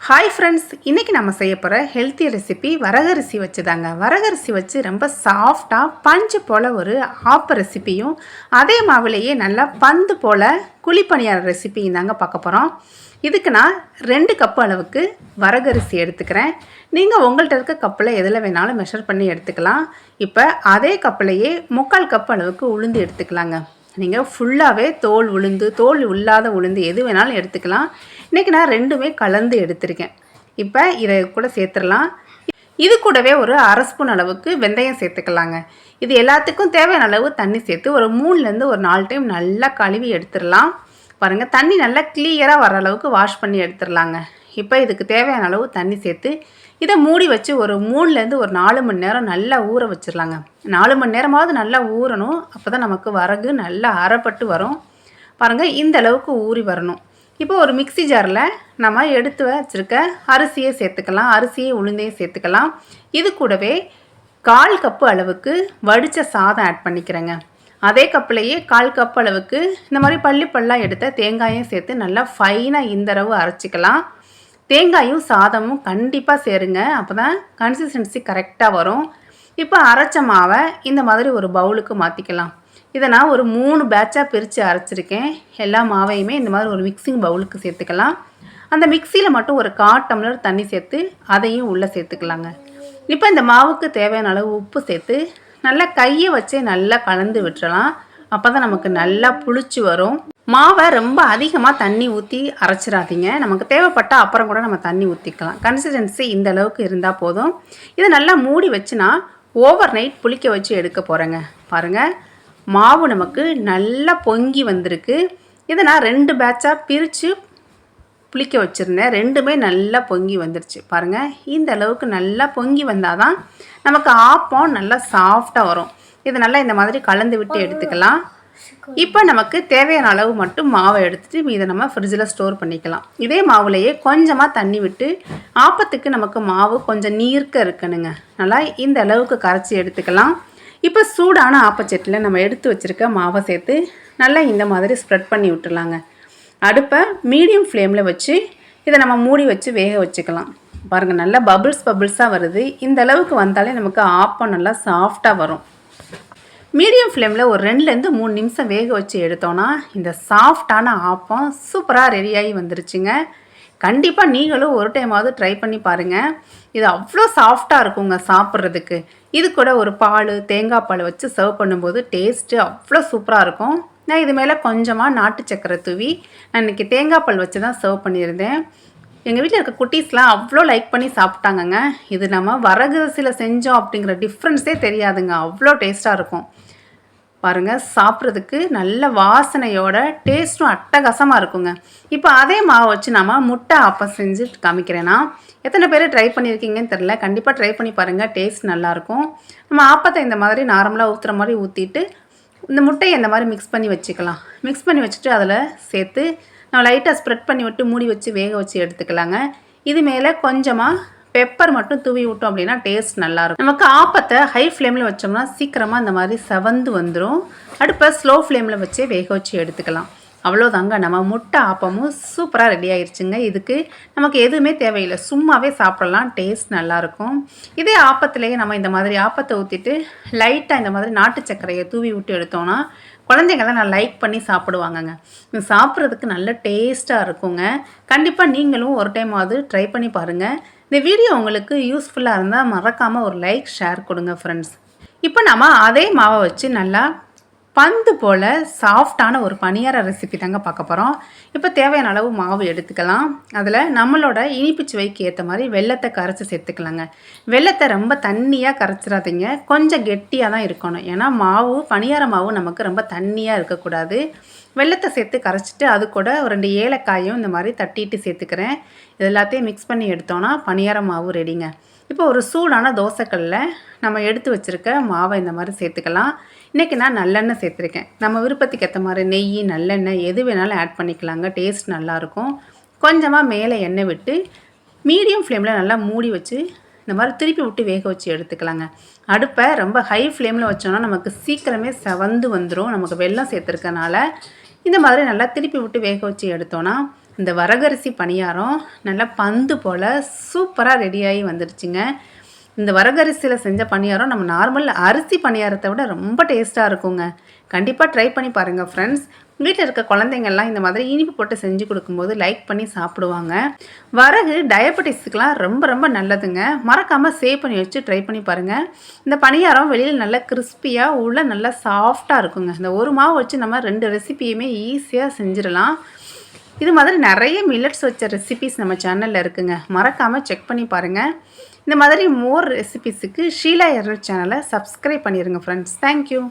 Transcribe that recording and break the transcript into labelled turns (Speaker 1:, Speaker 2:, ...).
Speaker 1: Hi friends, இன்றைக்கி நம்ம செய்ய போகிற ஹெல்த்தி ரெசிபி வரகரிசி வச்சு தாங்க. வரகரிசி வச்சு ரொம்ப சாஃப்டாக பஞ்சு போல் ஒரு ஆப்ப ரெசிப்பியும் அதே மாவுலேயே நல்லா பந்து போல் குழிப்பணியார ரெசிப்பியும் தாங்க பார்க்க போகிறோம். இதுக்கு நான் 2 கப்பு அளவுக்கு வரகரிசி எடுத்துக்கிறேன். நீங்கள் உங்கள்கிட்ட இருக்க கப்பில் எதில் வேணாலும் மெஷர் பண்ணி எடுத்துக்கலாம். இப்போ அதே கப்பிலையே 3/4 கப் அளவுக்கு உளுந்து எடுத்துக்கலாங்க. நீங்கள் ஃபுல்லாகவே தோல் இல்லாத உளுந்து எது வேணாலும் எடுத்துக்கலாம். இன்றைக்கி நான் 2மே கலந்து எடுத்திருக்கேன். இப்போ இதை கூட சேர்த்துடலாம். இது கூடவே ஒரு 1/2 ஸ்பூன் அளவுக்கு வெந்தயம் சேர்த்துக்கலாங்க. இது எல்லாத்துக்கும் தேவையான அளவு தண்ணி சேர்த்து ஒரு 3லேருந்து ஒரு 4 டைம் நல்லா கழுவி எடுத்துடலாம். பாருங்கள், தண்ணி நல்லா கிளியராக வர அளவுக்கு வாஷ் பண்ணி எடுத்துடலாங்க. இப்போ இதுக்கு தேவையான அளவு தண்ணி சேர்த்து இதை மூடி வச்சு ஒரு 3லேருந்து ஒரு 4 மணி நேரம் நல்லா ஊற வச்சிடலாங்க. 4 மணி நேரமாவது நல்லா ஊறணும். அப்போ தான் நமக்கு வரகு நல்லா அரைப்பட்டு வரும். பாருங்கள், இந்த அளவுக்கு ஊறி வரணும். இப்போ ஒரு மிக்ஸி ஜாரில் நம்ம எடுத்து வச்சுருக்க அரிசியை சேர்த்துக்கலாம். உளுந்தையும் சேர்த்துக்கலாம். இது கூடவே 1/4 கப்பு அளவுக்கு வடித்த சாதம் ஆட் பண்ணிக்கிறேங்க. அதே கப்புலையே 1/4 கப் அளவுக்கு இந்த மாதிரி பல்லாக எடுத்த தேங்காயும் சேர்த்து நல்லா ஃபைனாக இந்த அளவு அரைச்சிக்கலாம். தேங்காயும் சாதமும் கண்டிப்பாக சேருங்க. அப்போ தான் கன்சிஸ்டன்சி கரெக்டாக வரும். இப்போ அரைச்ச மாவை இந்த மாதிரி ஒரு பவுலுக்கு மாற்றிக்கலாம். இதை நான் ஒரு 3 பேட்சாக பிரித்து அரைச்சிருக்கேன். எல்லா மாவையுமே இந்த மாதிரி ஒரு மிக்சிங் பவுலுக்கு சேர்த்துக்கலாம். அந்த மிக்சியில் மட்டும் ஒரு 1/4 டம்ளர் தண்ணி சேர்த்து அதையும் உள்ளே சேர்த்துக்கலாங்க. இப்போ இந்த மாவுக்கு தேவையான அளவு உப்பு சேர்த்து நல்லா கையை வச்சே நல்லா கலந்து விட்டுறலாம். அப்போ தான் நமக்கு நல்லா புளிச்சு வரும். மாவை ரொம்ப அதிகமாக தண்ணி ஊற்றி அரைச்சிடாதீங்க. நமக்கு தேவைப்பட்டால் அப்புறம் கூட நம்ம தண்ணி ஊற்றிக்கலாம். கன்சிஸ்டன்சி இந்த அளவுக்கு இருந்தால் போதும். இதை நல்லா மூடி வச்சுனா ஓவர் நைட் புளிக்க வச்சு எடுக்க போகிறேங்க. பாருங்கள், மாவு நமக்கு நல்லா பொங்கி வந்திருக்கு. இதை நான் 2 பேட்சாக பிரித்து புளிக்க வச்சுருந்தேன். 2மே நல்லா பொங்கி வந்துருச்சு. பாருங்கள், இந்த அளவுக்கு நல்லா பொங்கி வந்தால் தான் நமக்கு ஆப்பம் நல்லா சாஃப்டாக வரும். இதை நல்லா இந்த மாதிரி கலந்து விட்டு எடுத்துக்கலாம். இப்போ நமக்கு தேவையான அளவு மட்டும் மாவை எடுத்துகிட்டு இதை நம்ம ஃப்ரிட்ஜில் ஸ்டோர் பண்ணிக்கலாம். இதே மாவுலேயே கொஞ்சமாக தண்ணி விட்டு ஆப்பத்துக்கு நமக்கு மாவு கொஞ்சம் நீர்க்க இருக்கணுங்க. நல்லா இந்த அளவுக்கு கரைச்சி எடுத்துக்கலாம். இப்போ சூடான ஆப்பச்சட்டில் நம்ம எடுத்து வச்சுருக்க மாவை சேர்த்து நல்லா இந்த மாதிரி ஸ்ப்ரெட் பண்ணி விட்டுலாங்க. அடுப்பை மீடியம் ஃப்ளேமில் வச்சு இதை நம்ம மூடி வச்சு வேக வச்சுக்கலாம். பாருங்கள், நல்லா பபிள்ஸாக வருது. இந்த அளவுக்கு வந்தாலே நமக்கு ஆப்பம் நல்லா சாஃப்டாக வரும். மீடியம் ஃப்ளேமில் ஒரு 2லேருந்து 3 நிமிஷம் வேக வச்சு எடுத்தோன்னா இந்த சாஃப்டான ஆப்பம் சூப்பராக ரெடியாகி வந்துருச்சுங்க. கண்டிப்பாக நீங்களும் ஒரு டைமாவது ட்ரை பண்ணி பாருங்கள். இது அவ்வளோ சாஃப்டாக இருக்குங்க சாப்பிட்றதுக்கு. இது கூட ஒரு தேங்காய் பால் வச்சு சர்வ் பண்ணும்போது டேஸ்ட்டு அவ்வளோ சூப்பராக இருக்கும். நான் இது மேலே கொஞ்சமாக நாட்டு சக்கரை தூவி நான் இன்றைக்கி தேங்காய் பால் வச்சு தான் சர்வ் பண்ணியிருந்தேன். எங்கள் வீட்டில் இருக்க குட்டீஸ்லாம் அவ்வளோ லைக் பண்ணி சாப்பிட்டாங்கங்க. இது நம்ம வரகரிசியில் செஞ்சோம் அப்படிங்கிற டிஃப்ரென்ஸே தெரியாதுங்க. அவ்வளோ டேஸ்ட்டாக இருக்கும். பாருங்கள், சாப்பிட்றதுக்கு நல்ல வாசனையோட டேஸ்ட்டும் அட்டகாசமாக இருக்குங்க. இப்போ அதே மாவை வச்சு நம்ம முட்டை ஆப்பம் செஞ்சு காமிக்கிறேன்னா எத்தனை பேர் ட்ரை பண்ணியிருக்கீங்கன்னு தெரில. கண்டிப்பாக ட்ரை பண்ணி பாருங்கள். டேஸ்ட் நல்லாயிருக்கும். நம்ம ஆப்பத்தை இந்த மாதிரி நார்மலாக ஊற்றுற மாதிரி ஊற்றிட்டு இந்த முட்டையை இந்த மாதிரி மிக்ஸ் பண்ணி வச்சுக்கலாம். மிக்ஸ் பண்ணி வச்சுட்டு அதில் சேர்த்து நம்ம லைட்டாக ஸ்ப்ரெட் பண்ணி விட்டு மூடி வச்சு வேக வச்சு எடுத்துக்கலாங்க. இது மேலே கொஞ்சமாக பெப்பர் மட்டும் தூவி விட்டோம் அப்படின்னா டேஸ்ட் நல்லாயிருக்கும். நமக்கு ஆப்பத்தை ஹை ஃப்ளேமில் வச்சோம்னா சீக்கிரமாக இந்த மாதிரி செவந்து வந்துடும். அடுப்பை ஸ்லோ ஃப்ளேமில் வச்சே வேக வச்சு எடுத்துக்கலாம். அவ்வளோதாங்க, நம்ம முட்டை ஆப்பமும் சூப்பராக ரெடி ஆயிடுச்சுங்க. இதுக்கு நமக்கு எதுவுமே தேவையில்லை, சும்மாவே சாப்பிடலாம். டேஸ்ட் நல்லாயிருக்கும். இதே ஆப்பத்துலேயே நம்ம இந்த மாதிரி ஆப்பத்தை ஊற்றிட்டு லைட்டாக இந்த மாதிரி நாட்டு சர்க்கரையை தூவி விட்டு எடுத்தோன்னா குழந்தைங்கள்லாம் நான் லைக் பண்ணி சாப்பிடுவாங்கங்க. இது சாப்பிட்றதுக்கு நல்ல டேஸ்ட்டாக இருக்குங்க. கண்டிப்பாக நீங்களும் ஒரு டைமாவது ட்ரை பண்ணி பாருங்கள். இந்த வீடியோ உங்களுக்கு யூஸ்ஃபுல்லாக இருந்தால் மறக்காமல் ஒரு லைக் ஷேர் கொடுங்க ஃப்ரெண்ட்ஸ். இப்போ நம்ம அதே மாவை வச்சு நல்லா பந்து போல் சாஃப்டான ஒரு பணியார ரெசிபி தாங்க பார்க்க போகிறோம். இப்போ தேவையான அளவு மாவு எடுத்துக்கலாம். அதில் நம்மளோட இனிப்பு சுவைக்கு ஏற்ற மாதிரி வெல்லத்தை கரைச்சி சேர்த்துக்கலாங்க. வெல்லத்தை ரொம்ப தண்ணியாக கரைச்சிடாதீங்க, கொஞ்சம் கெட்டியாக தான் இருக்கணும். ஏன்னா பணியார மாவு நமக்கு ரொம்ப தண்ணியாக இருக்கக்கூடாது. வெல்லத்தை சேர்த்து கரைச்சிட்டு அது கூட ஒரு 2 ஏலக்காயும் இந்த மாதிரி தட்டிட்டு சேர்த்துக்கிறேன். இது எல்லாத்தையும் மிக்ஸ் பண்ணி எடுத்தோன்னா பணியார மாவு ரெடிங்க. இப்போ ஒரு சூடான தோசைக்கல்லில் நம்ம எடுத்து வச்சுருக்க மாவை இந்த மாதிரி சேர்த்துக்கலாம். இன்றைக்கி நான் நல்லெண்ணெய் சேர்த்துருக்கேன். நம்ம விருப்பத்துக்கு ஏற்ற மாதிரி நெய், நல்லெண்ணெய் எது வேணாலும் ஆட் பண்ணிக்கலாங்க. டேஸ்ட் நல்லாயிருக்கும். கொஞ்சமாக மேலே எண்ணெய் விட்டு மீடியம் ஃப்ளேமில் நல்லா மூடி வச்சு இந்த மாதிரி திருப்பி விட்டு வேக வச்சு எடுத்துக்கலாங்க. அடுப்பை ரொம்ப ஹை ஃப்ளேமில் வச்சோன்னா நமக்கு சீக்கிரமே செவந்து வந்துடும். நமக்கு வெல்லம் சேர்த்துருக்கனால இந்த மாதிரி நல்லா திருப்பி விட்டு வேக வச்சு எடுத்தோன்னா இந்த வரகரிசி பணியாரம் நல்லா பந்து போல் சூப்பராக ரெடியாகி வந்துடுச்சுங்க. இந்த வரகரிசியில் செஞ்ச பணியாரம் நம்ம நார்மல் அரிசி பணியாரத்தை விட ரொம்ப டேஸ்ட்டாக இருக்குங்க. கண்டிப்பாக ட்ரை பண்ணி பாருங்கள் ஃப்ரெண்ட்ஸ். வீட்டில் இருக்க குழந்தைங்கள்லாம் இந்த மாதிரி இனிப்பு போட்டு செஞ்சு கொடுக்கும்போது லைக் பண்ணி சாப்பிடுவாங்க. வரகு டயபெட்டிஸுக்கெலாம் ரொம்ப ரொம்ப நல்லதுங்க. மறக்காமல் சேவ் பண்ணி வச்சு ட்ரை பண்ணி பாருங்கள். இந்த பணியாரம் வெளியில் நல்லா கிறிஸ்பியாக உள்ள நல்லா சாஃப்டாக இருக்குங்க. இந்த ஒரு மாவு வச்சு நம்ம 2 ரெசிபியுமே ஈஸியாக செஞ்சிடலாம். இது மாதிரி நிறைய மில்லட்ஸ் வச்ச ரெசிபிஸ் நம்ம சேனலில் இருக்குங்க. மறக்காமல் செக் பண்ணி பாருங்கள். இந்த மாதிரி மோர் ரெசிபிஸுக்கு ஷீலா எரர் சேனலை சப்ஸ்கிரைப் பண்ணிடுங்க ஃப்ரெண்ட்ஸ். தேங்க்யூ.